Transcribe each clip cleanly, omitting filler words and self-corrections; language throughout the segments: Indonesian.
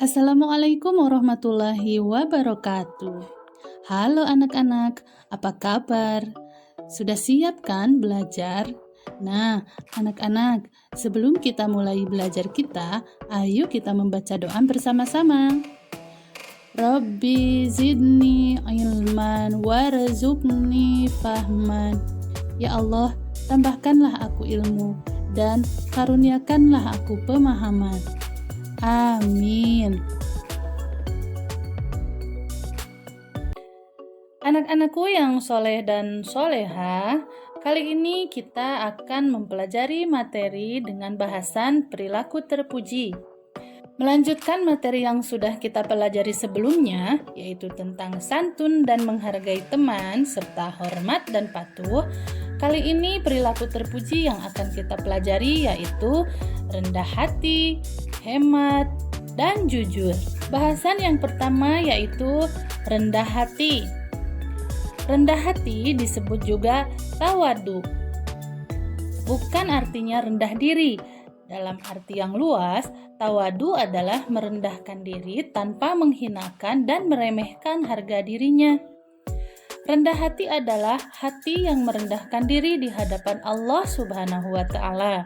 Assalamualaikum warahmatullahi wabarakatuh. Halo anak-anak, apa kabar? Sudah siap kan belajar? Nah, anak-anak, sebelum kita mulai belajar kita, ayo kita membaca doa bersama-sama. Rabbi zidni ilman warzuqni fahman. Ya Allah, tambahkanlah aku ilmu dan karuniakanlah aku pemahaman. Amin. Anak-anakku yang soleh dan soleha, kali ini kita akan mempelajari materi dengan bahasan perilaku terpuji. Melanjutkan materi yang sudah kita pelajari sebelumnya, yaitu tentang santun dan menghargai teman, serta hormat dan patuh. Kali ini perilaku terpuji yang akan kita pelajari yaitu rendah hati, hemat, dan jujur. Bahasan yang pertama yaitu rendah hati. Rendah hati disebut juga tawadu. Bukan artinya rendah diri. Dalam arti yang luas, tawadu adalah merendahkan diri tanpa menghinakan dan meremehkan harga dirinya. Rendah hati adalah hati yang merendahkan diri di hadapan Allah Subhanahu wa Ta'ala.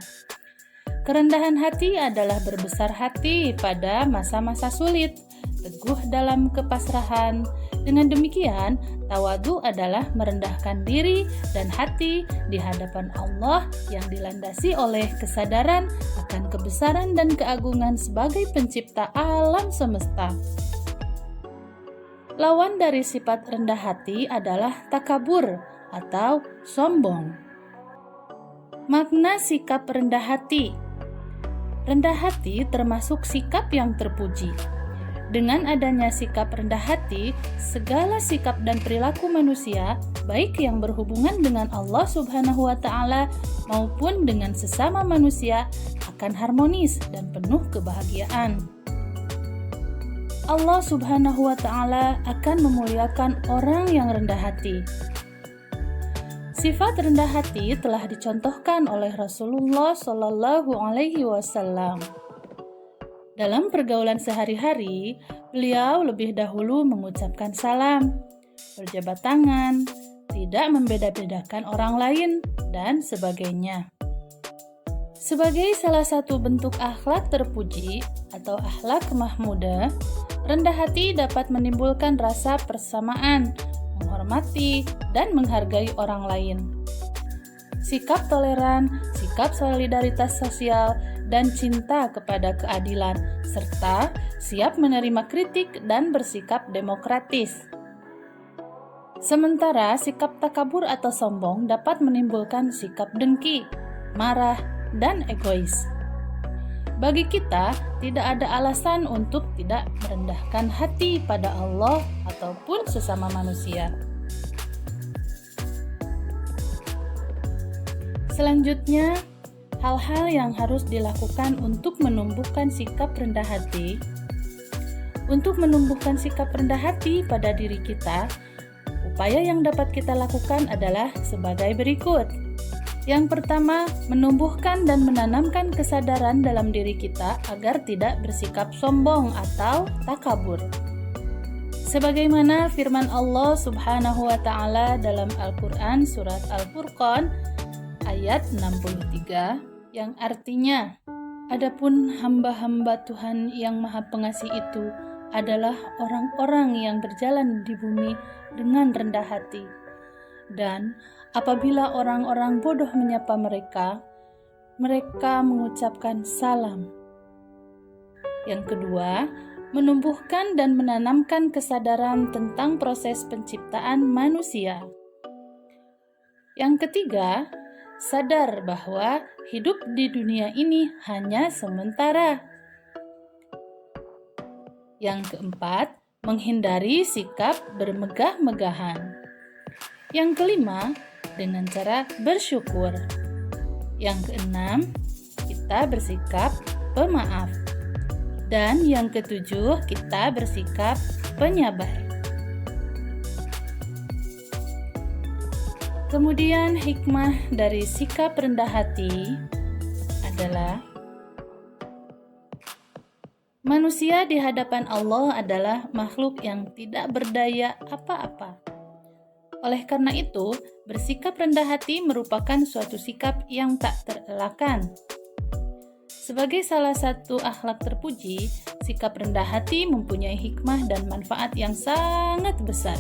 Kerendahan hati adalah berbesar hati pada masa-masa sulit, teguh dalam kepasrahan. Dengan demikian, tawadu adalah merendahkan diri dan hati di hadapan Allah yang dilandasi oleh kesadaran akan kebesaran dan keagungan sebagai pencipta alam semesta. Lawan dari sifat rendah hati adalah takabur atau sombong. Makna sikap rendah hati. Rendah hati termasuk sikap yang terpuji. Dengan adanya sikap rendah hati, segala sikap dan perilaku manusia, baik yang berhubungan dengan Allah Subhanahu wa Ta'ala maupun dengan sesama manusia, akan harmonis dan penuh kebahagiaan. Allah Subhanahu wa Ta'ala akan memuliakan orang yang rendah hati. Sifat rendah hati telah dicontohkan oleh Rasulullah Shallallahu Alaihi Wasallam. Dalam pergaulan sehari-hari, beliau lebih dahulu mengucapkan salam, berjabat tangan, tidak membeda-bedakan orang lain, dan sebagainya. Sebagai salah satu bentuk akhlak terpuji atau akhlak mahmudah, rendah hati dapat menimbulkan rasa persamaan, menghormati, dan menghargai orang lain. Sikap toleran, sikap solidaritas sosial, dan cinta kepada keadilan, serta siap menerima kritik dan bersikap demokratis. Sementara sikap takabur atau sombong dapat menimbulkan sikap dengki, marah, dan egois. Bagi kita, tidak ada alasan untuk tidak merendahkan hati pada Allah ataupun sesama manusia. Selanjutnya, hal-hal yang harus dilakukan untuk menumbuhkan sikap rendah hati. Untuk menumbuhkan sikap rendah hati pada diri kita, upaya yang dapat kita lakukan adalah sebagai berikut. Yang pertama, menumbuhkan dan menanamkan kesadaran dalam diri kita agar tidak bersikap sombong atau takabur. Sebagaimana firman Allah Subhanahu wa Ta'ala dalam Al-Quran surat Al-Furqan ayat 63, yang artinya, adapun hamba-hamba Tuhan yang Maha Pengasih itu adalah orang-orang yang berjalan di bumi dengan rendah hati. Dan apabila orang-orang bodoh menyapa mereka, mereka mengucapkan salam. Yang kedua, menumbuhkan dan menanamkan kesadaran tentang proses penciptaan manusia. Yang ketiga, sadar bahwa hidup di dunia ini hanya sementara. Yang keempat, menghindari sikap bermegah-megahan. Yang kelima, dengan cara bersyukur. Yang keenam, kita bersikap pemaaf. Dan yang ketujuh, kita bersikap penyabar. Kemudian hikmah dari sikap rendah hati adalah Manusia di hadapan Allah adalah makhluk yang tidak berdaya apa-apa. Oleh karena itu, bersikap rendah hati merupakan suatu sikap yang tak terelakkan. Sebagai salah satu akhlak terpuji, sikap rendah hati mempunyai hikmah dan manfaat yang sangat besar,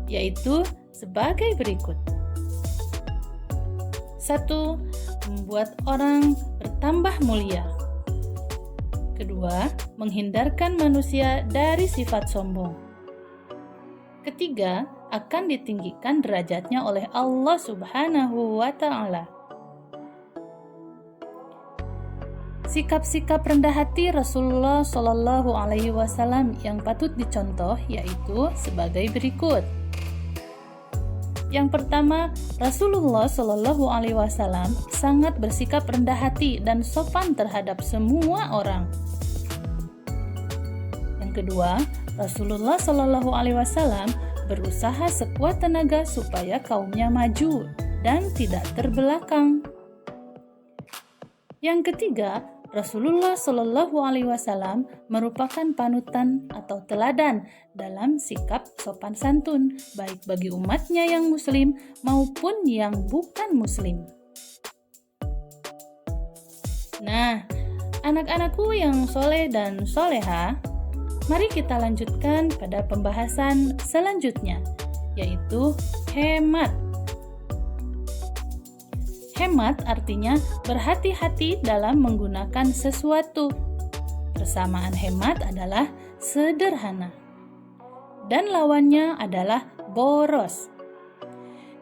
yaitu sebagai berikut. 1. Membuat orang bertambah mulia. Kedua, menghindarkan manusia dari sifat sombong. Ketiga, akan ditinggikan derajatnya oleh Allah Subhanahu wa Ta'ala. Sikap-sikap rendah hati Rasulullah Shallallahu Alaihi Wasallam yang patut dicontoh yaitu sebagai berikut. Yang pertama, Rasulullah Shallallahu Alaihi Wasallam sangat bersikap rendah hati dan sopan terhadap semua orang. Yang kedua, Rasulullah Shallallahu Alaihi Wasallam berusaha sekuat tenaga supaya kaumnya maju dan tidak terbelakang. Yang ketiga, Rasulullah Shallallahu Alaihi Wasallam merupakan panutan atau teladan dalam sikap sopan santun, baik bagi umatnya yang muslim maupun yang bukan muslim. Nah, anak-anakku yang soleh dan soleha, mari kita lanjutkan pada pembahasan selanjutnya, yaitu hemat. Hemat artinya berhati-hati dalam menggunakan sesuatu. Persamaan hemat adalah sederhana. Dan lawannya adalah boros.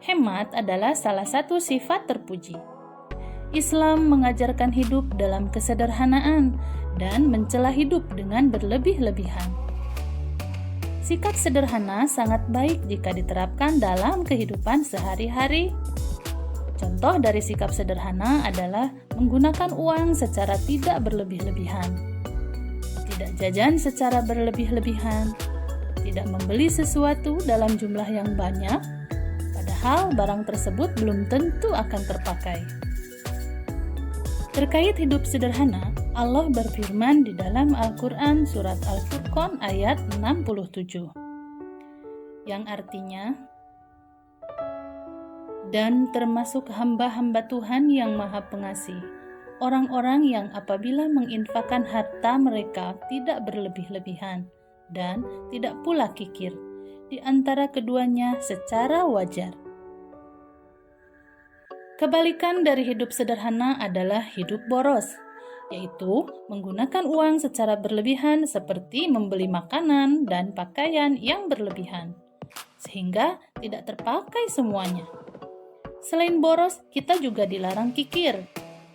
Hemat adalah salah satu sifat terpuji. Islam mengajarkan hidup dalam kesederhanaan dan mencela hidup dengan berlebih-lebihan. Sikap sederhana sangat baik jika diterapkan dalam kehidupan sehari-hari. Contoh dari sikap sederhana adalah menggunakan uang secara tidak berlebih-lebihan, tidak jajan secara berlebih-lebihan, tidak membeli sesuatu dalam jumlah yang banyak, padahal barang tersebut belum tentu akan terpakai. Terkait hidup sederhana, Allah berfirman di dalam Al-Quran surat Al-Furqan ayat 67, yang artinya, dan termasuk hamba-hamba Tuhan yang Maha Pengasih, orang-orang yang apabila menginfakkan harta mereka tidak berlebih-lebihan dan tidak pula kikir, di antara keduanya secara wajar. Kebalikan dari hidup sederhana adalah hidup boros, yaitu menggunakan uang secara berlebihan seperti membeli makanan dan pakaian yang berlebihan, sehingga tidak terpakai semuanya. Selain boros, kita juga dilarang kikir.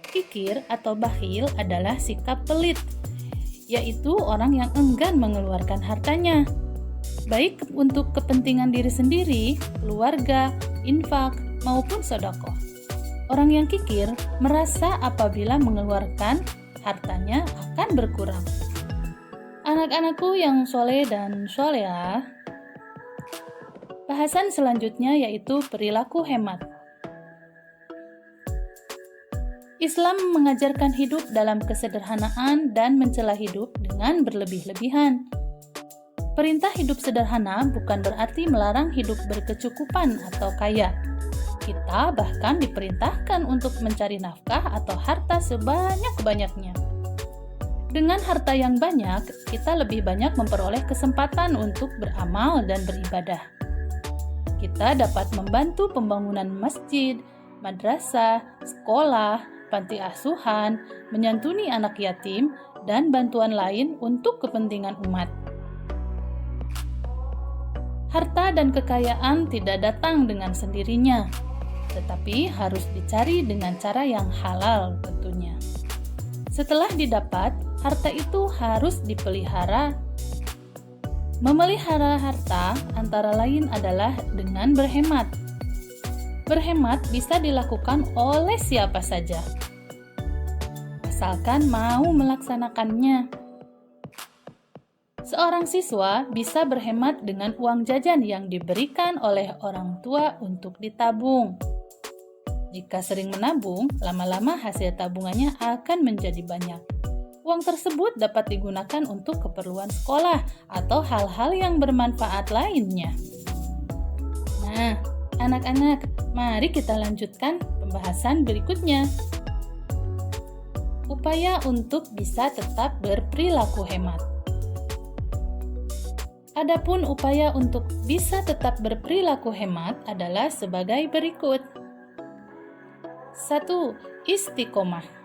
Kikir atau bakhil adalah sikap pelit, yaitu orang yang enggan mengeluarkan hartanya, baik untuk kepentingan diri sendiri, keluarga, infak, maupun sedekah. Orang yang kikir merasa apabila mengeluarkan hartanya akan berkurang. Anak-anakku yang soleh dan solehah, bahasan selanjutnya yaitu perilaku hemat. Islam mengajarkan hidup dalam kesederhanaan dan mencela hidup dengan berlebih-lebihan. Perintah hidup sederhana bukan berarti melarang hidup berkecukupan atau kaya. Kita bahkan diperintahkan untuk mencari nafkah atau harta sebanyak-banyaknya. Dengan harta yang banyak, kita lebih banyak memperoleh kesempatan untuk beramal dan beribadah. Kita dapat membantu pembangunan masjid, madrasah, sekolah, panti asuhan, menyantuni anak yatim, dan bantuan lain untuk kepentingan umat. Harta dan kekayaan tidak datang dengan sendirinya, tetapi harus dicari dengan cara yang halal tentunya. Setelah didapat, harta itu harus dipelihara. Memelihara harta antara lain adalah dengan berhemat. Berhemat bisa dilakukan oleh siapa saja, asalkan mau melaksanakannya. Seorang siswa bisa berhemat dengan uang jajan yang diberikan oleh orang tua untuk ditabung. Jika sering menabung, lama-lama hasil tabungannya akan menjadi banyak. Uang tersebut dapat digunakan untuk keperluan sekolah atau hal-hal yang bermanfaat lainnya. Nah, anak-anak, mari kita lanjutkan pembahasan berikutnya. Upaya untuk bisa tetap berperilaku hemat. Adapun upaya untuk bisa tetap berperilaku hemat adalah sebagai berikut. 1. Istiqomah.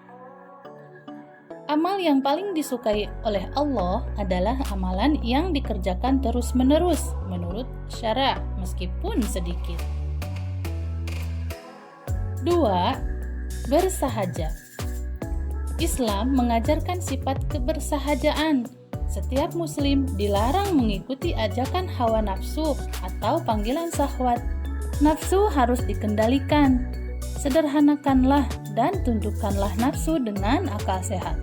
Amal yang paling disukai oleh Allah adalah amalan yang dikerjakan terus-menerus menurut syara meskipun sedikit. 2. Bersahaja. Islam mengajarkan sifat kebersahajaan. Setiap muslim dilarang mengikuti ajakan hawa nafsu atau panggilan syahwat. Nafsu harus dikendalikan. Sederhanakanlah dan tundukkanlah nafsu dengan akal sehat.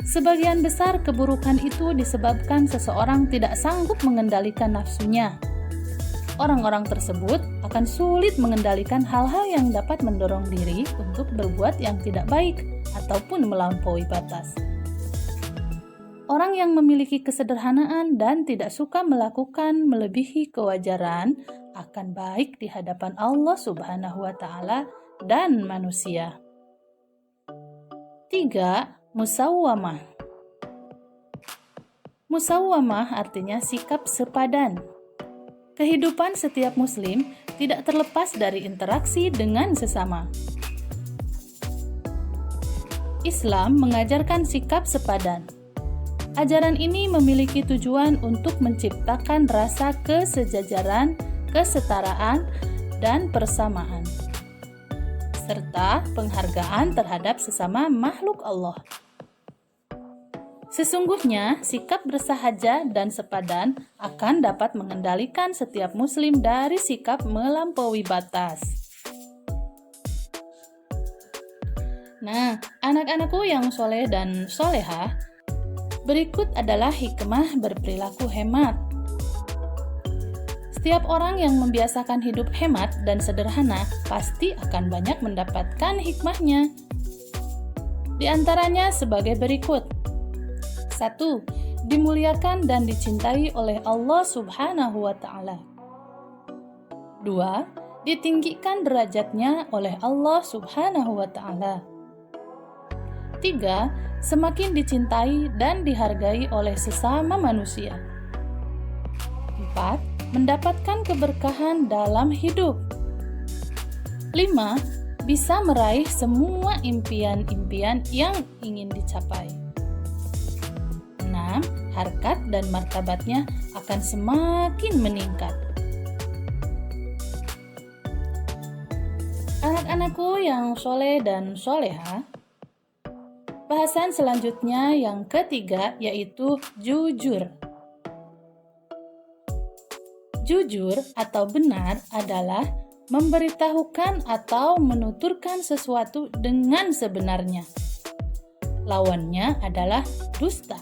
Sebagian besar keburukan itu disebabkan seseorang tidak sanggup mengendalikan nafsunya. Orang-orang tersebut akan sulit mengendalikan hal-hal yang dapat mendorong diri untuk berbuat yang tidak baik ataupun melampaui batas. Orang yang memiliki kesederhanaan dan tidak suka melakukan melebihi kewajaran akan baik di hadapan Allah Subhanahu wa Ta'ala dan manusia. 3. Musawwamah. Musawwamah artinya sikap sepadan. Kehidupan setiap muslim tidak terlepas dari interaksi dengan sesama. Islam mengajarkan sikap sepadan. Ajaran ini memiliki tujuan untuk menciptakan rasa kesejajaran, kesetaraan, dan persamaan, serta penghargaan terhadap sesama makhluk Allah. Sesungguhnya, sikap bersahaja dan sepadan akan dapat mengendalikan setiap muslim dari sikap melampaui batas. Nah, anak-anakku yang soleh dan solehah, berikut adalah hikmah berperilaku hemat. Setiap orang yang membiasakan hidup hemat dan sederhana pasti akan banyak mendapatkan hikmahnya. Di antaranya sebagai berikut. 1. Dimuliakan dan dicintai oleh Allah Subhanahu wa Ta'ala. 2. Ditinggikan derajatnya oleh Allah Subhanahu wa Ta'ala. 3. Semakin dicintai dan dihargai oleh sesama manusia. 4. Mendapatkan keberkahan dalam hidup. 5. Bisa meraih semua impian-impian yang ingin dicapai. 6. Harkat dan martabatnya akan semakin meningkat. Anak-anakku yang soleh dan soleha, bahasan selanjutnya yang ketiga yaitu jujur. Jujur atau benar adalah memberitahukan atau menuturkan sesuatu dengan sebenarnya. Lawannya adalah dusta,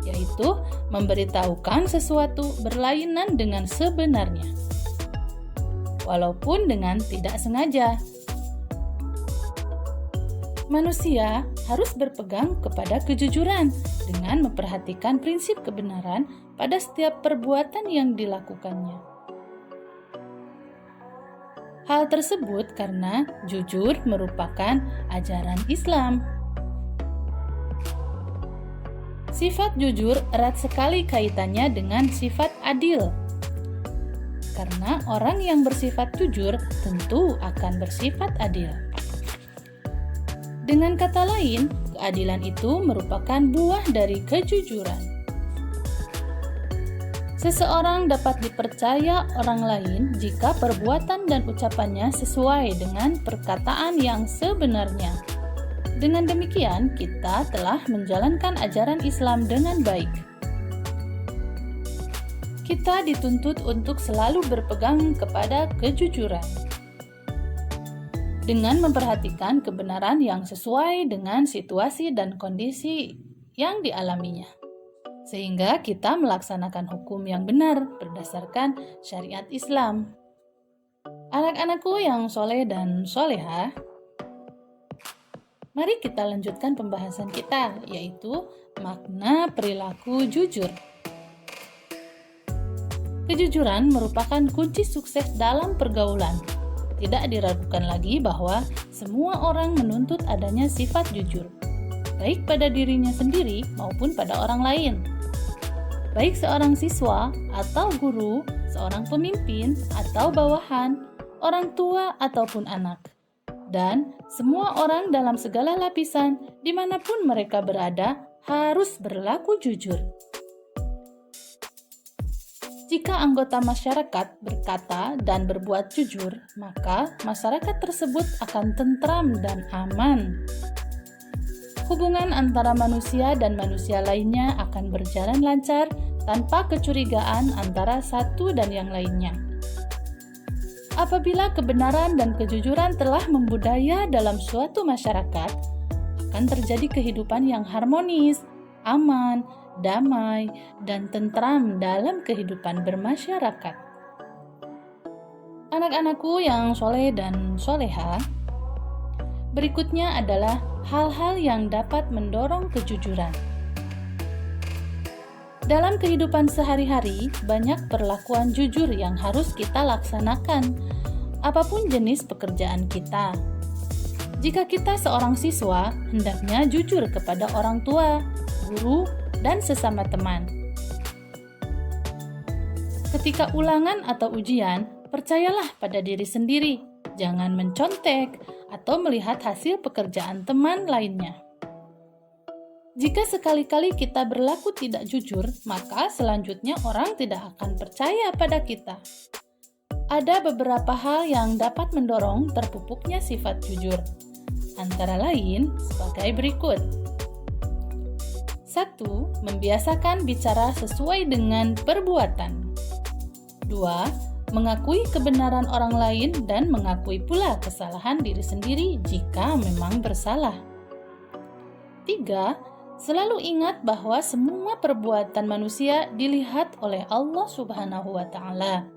yaitu memberitahukan sesuatu berlainan dengan sebenarnya, walaupun dengan tidak sengaja. Manusia harus berpegang kepada kejujuran dengan memperhatikan prinsip kebenaran pada setiap perbuatan yang dilakukannya. Hal tersebut karena jujur merupakan ajaran Islam. Sifat jujur erat sekali kaitannya dengan sifat adil. Karena orang yang bersifat jujur tentu akan bersifat adil. Dengan kata lain, keadilan itu merupakan buah dari kejujuran. Seseorang dapat dipercaya orang lain jika perbuatan dan ucapannya sesuai dengan perkataan yang sebenarnya. Dengan demikian, kita telah menjalankan ajaran Islam dengan baik. Kita dituntut untuk selalu berpegang kepada kejujuran, dengan memperhatikan kebenaran yang sesuai dengan situasi dan kondisi yang dialaminya, sehingga kita melaksanakan hukum yang benar berdasarkan syariat Islam. Anak-anakku yang soleh dan solehah, Mari kita lanjutkan pembahasan kita, yaitu makna perilaku jujur. Kejujuran merupakan kunci sukses dalam pergaulan. Tidak diragukan lagi bahwa semua orang menuntut adanya sifat jujur, baik pada dirinya sendiri maupun pada orang lain. Baik seorang siswa atau guru, seorang pemimpin atau bawahan, orang tua ataupun anak. Dan semua orang dalam segala lapisan, dimanapun mereka berada, harus berlaku jujur. Jika anggota masyarakat berkata dan berbuat jujur, maka masyarakat tersebut akan tentram dan aman. Hubungan antara manusia dan manusia lainnya akan berjalan lancar tanpa kecurigaan antara satu dan yang lainnya. Apabila kebenaran dan kejujuran telah membudaya dalam suatu masyarakat, akan terjadi kehidupan yang harmonis, aman, damai, dan tentram dalam kehidupan bermasyarakat. Anak-anakku yang soleh dan soleha, berikutnya adalah hal-hal yang dapat mendorong kejujuran. Dalam kehidupan sehari-hari, banyak perlakuan jujur yang harus kita laksanakan, apapun jenis pekerjaan kita. Jika kita seorang siswa, hendaknya jujur kepada orang tua, guru, dan sesama teman. Ketika ulangan atau ujian, percayalah pada diri sendiri, jangan mencontek atau melihat hasil pekerjaan teman lainnya. Jika sekali-kali kita berlaku tidak jujur, maka selanjutnya orang tidak akan percaya pada kita. Ada beberapa hal yang dapat mendorong terpupuknya sifat jujur, antara lain sebagai berikut. 1. Membiasakan bicara sesuai dengan perbuatan. 2. Mengakui kebenaran orang lain dan mengakui pula kesalahan diri sendiri jika memang bersalah. 3. Selalu ingat bahwa semua perbuatan manusia dilihat oleh Allah Subhanahu wa Ta'ala.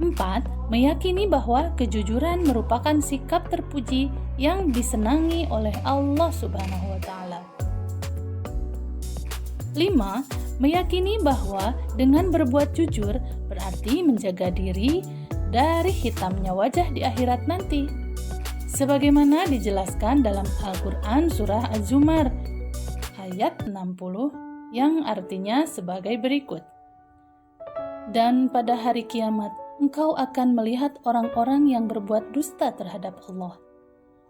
4. Meyakini bahwa kejujuran merupakan sikap terpuji yang disenangi oleh Allah Subhanahu wa Ta'ala. 5. Meyakini bahwa dengan berbuat jujur berarti menjaga diri dari hitamnya wajah di akhirat nanti. Sebagaimana dijelaskan dalam Al-Quran Surah Az-Zumar ayat 60 yang artinya sebagai berikut. Dan pada hari kiamat, engkau akan melihat orang-orang yang berbuat dusta terhadap Allah.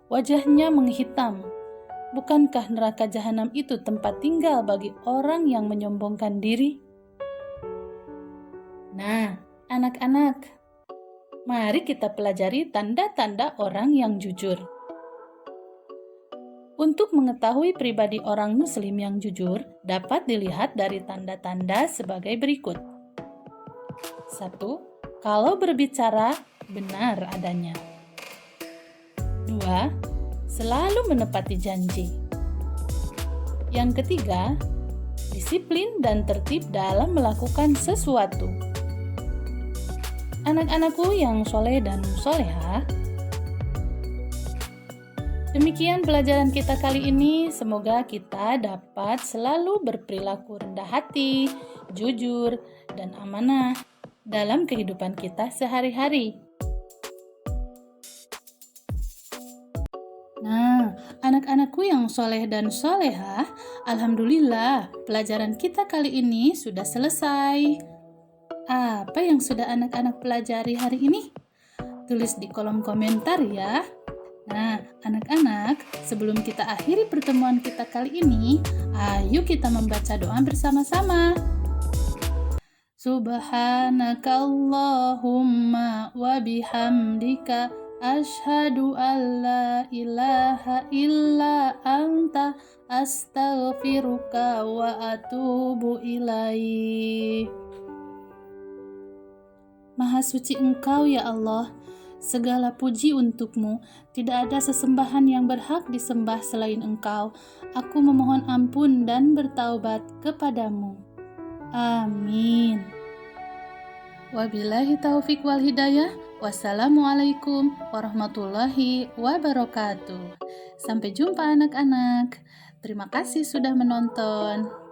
Wajahnya menghitam. Bukankah neraka jahanam itu tempat tinggal bagi orang yang menyombongkan diri? Nah, anak-anak, mari kita pelajari tanda-tanda orang yang jujur. Untuk mengetahui pribadi orang Muslim yang jujur, dapat dilihat dari tanda-tanda sebagai berikut. 1. Kalau berbicara, benar adanya. 2. Selalu menepati janji. Yang ketiga, disiplin dan tertib dalam melakukan sesuatu. Anak-anakku yang soleh dan soleha, demikian pelajaran kita kali ini. Semoga kita dapat selalu berperilaku rendah hati, jujur, dan amanah dalam kehidupan kita sehari-hari. Nah, anak-anakku yang soleh dan soleha, alhamdulillah pelajaran kita kali ini sudah selesai. Apa yang sudah anak-anak pelajari hari ini? Tulis di kolom komentar ya. Nah, anak-anak, sebelum kita akhiri pertemuan kita kali ini, ayo kita membaca doa bersama-sama. Subhanakallahumma wa bihamdika asyhadu an la ilaha illa anta astaghfiruka wa atubu ilaik. Maha suci Engkau ya Allah, segala puji untukmu, tidak ada sesembahan yang berhak disembah selain Engkau. Aku memohon ampun dan bertaubat kepadamu. Amin. Wabillahi taufik wal hidayah. Wassalamualaikum warahmatullahi wabarakatuh. Sampai jumpa anak-anak. Terima kasih sudah menonton.